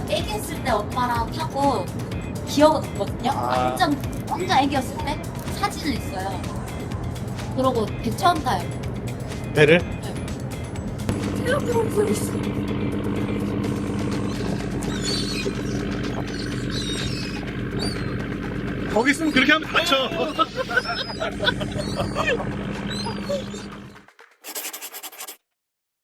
애기였을 때 엄마랑 타고 기억은 없거든요. 완전 애기였을 때 사진은 있어요. 그러고 배 처음 타요. 배를? 이렇게 보고 있어. 거기 있으면 그렇게 하면 다쳐.